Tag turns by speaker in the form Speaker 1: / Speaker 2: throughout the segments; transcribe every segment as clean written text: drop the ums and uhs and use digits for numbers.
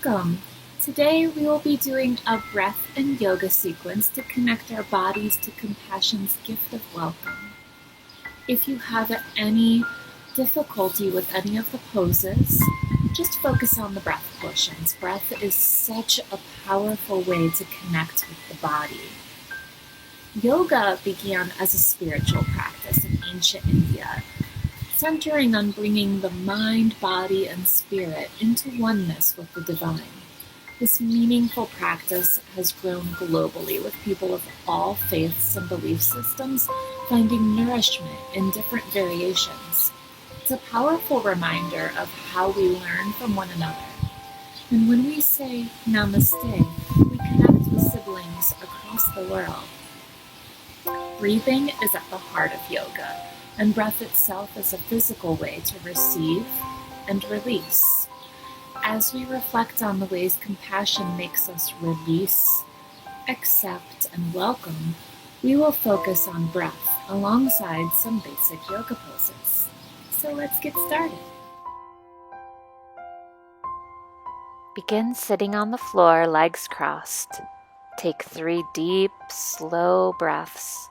Speaker 1: Welcome! Today we will be doing a breath and yoga sequence to connect our bodies to compassion's gift of welcome. If you have any difficulty with any of the poses, just focus on the breath portions. Breath is such a powerful way to connect with the body. Yoga began as a spiritual practice in ancient India, centering on bringing the mind, body, and spirit into oneness with the divine. This meaningful practice has grown globally, with people of all faiths and belief systems finding nourishment in different variations. It's a powerful reminder of how we learn from one another. And when we say Namaste, we connect with siblings across the world. Breathing is at the heart of yoga, and breath itself is a physical way to receive and release. As we reflect on the ways compassion makes us release, accept, and welcome, we will focus on breath alongside some basic yoga poses. So let's get started.
Speaker 2: Begin sitting on the floor, legs crossed. Take 3 deep, slow breaths.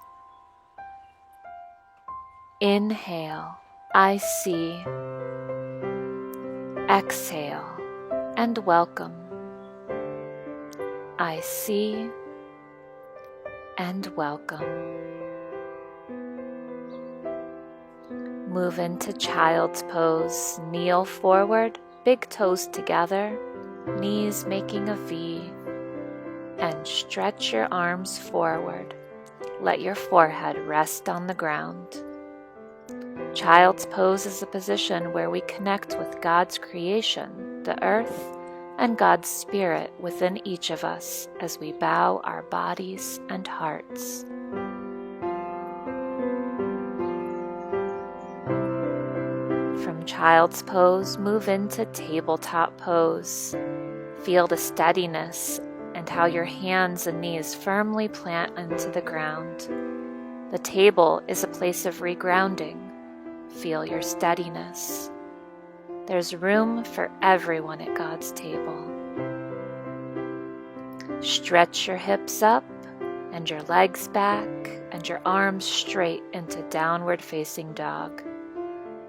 Speaker 2: Inhale, I see. Exhale, and welcome. I see, and welcome. Move into child's pose. Kneel forward, big toes together, knees making a V, and stretch your arms forward. Let your forehead rest on the ground. Child's pose is a position where we connect with God's creation, the earth, and God's spirit within each of us as we bow our bodies and hearts. From child's pose, move into tabletop pose. Feel the steadiness and how your hands and knees firmly plant into the ground. The table is a place of regrounding. Feel your steadiness. There's room for everyone at God's table. Stretch your hips up and your legs back and your arms straight into downward facing dog.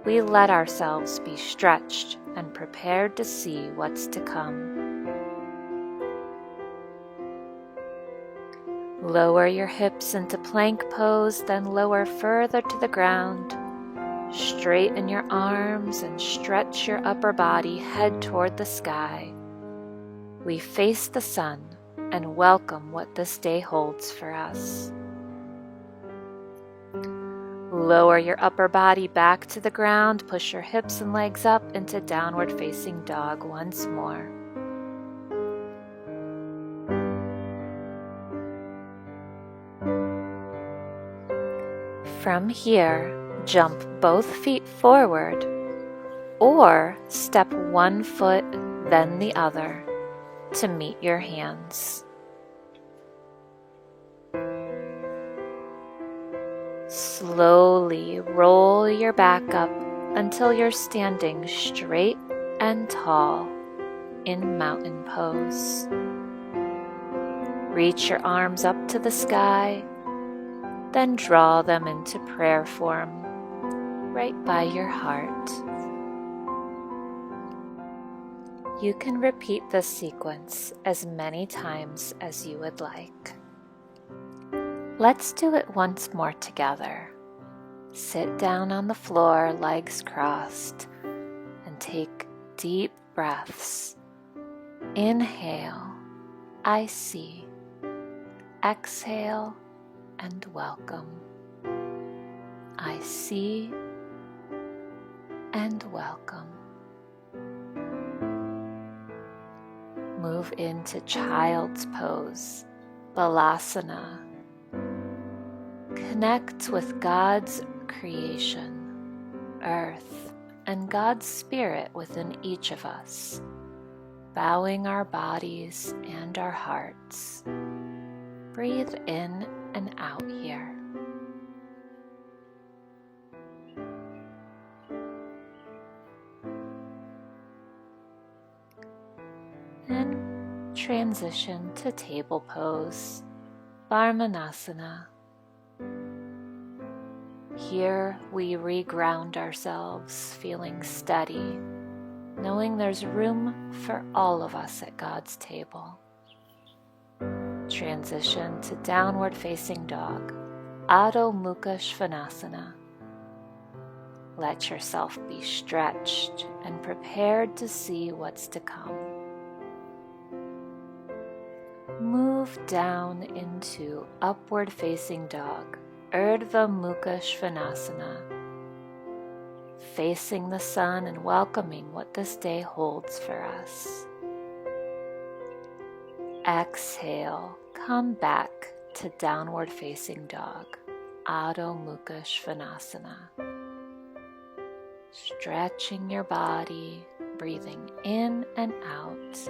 Speaker 2: We let ourselves be stretched and prepared to see what's to come. Lower your hips into plank pose, then lower further to the ground. Straighten your arms and stretch your upper body, head toward the sky. We face the sun and welcome what this day holds for us. Lower your upper body back to the ground, push your hips and legs up into downward facing dog once more. From here, jump both feet forward, or step one foot, then the other, to meet your hands. Slowly roll your back up until you're standing straight and tall in mountain pose. Reach your arms up to the sky, then draw them into prayer form right by your heart. You can repeat this sequence as many times as you would like. Let's do it once more together. Sit down on the floor, legs crossed, and take deep breaths. Inhale, I see. Exhale, and welcome. I see, and welcome. Move into child's pose, Balasana. Connect with God's creation, earth, and God's spirit within each of us, bowing our bodies and our hearts. Breathe in and out here. transition to table pose, Varmanasana. Here we reground ourselves, feeling steady, knowing there's room for all of us at God's table. Transition to downward facing dog, Adho Mukha Svanasana. Let yourself be stretched and prepared to see what's to come. Move down into upward facing dog, Urdhva Mukha Svanasana, facing the sun and welcoming what this day holds for us. Exhale, come back to downward facing dog, Adho Mukha Svanasana. Stretching your body, breathing in and out.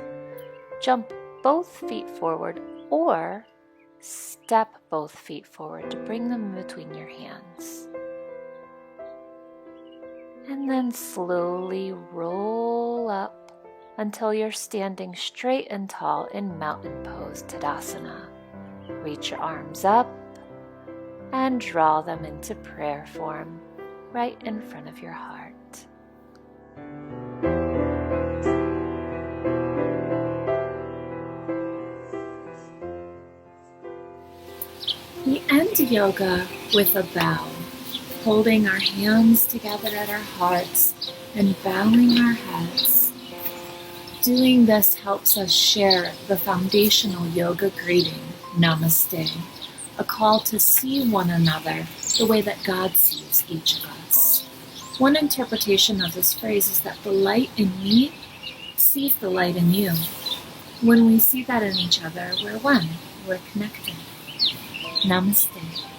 Speaker 2: Jump both feet forward or step both feet forward to bring them in between your hands. And then slowly roll up until you're standing straight and tall in mountain pose, Tadasana. Reach your arms up and draw them into prayer form right in front of your heart.
Speaker 1: We end yoga with a bow, holding our hands together at our hearts and bowing our heads. Doing this helps us share the foundational yoga greeting, Namaste, a call to see one another the way that God sees each of us. One interpretation of this phrase is that the light in me sees the light in you. When we see that in each other, we're one, we're connected. Namaste.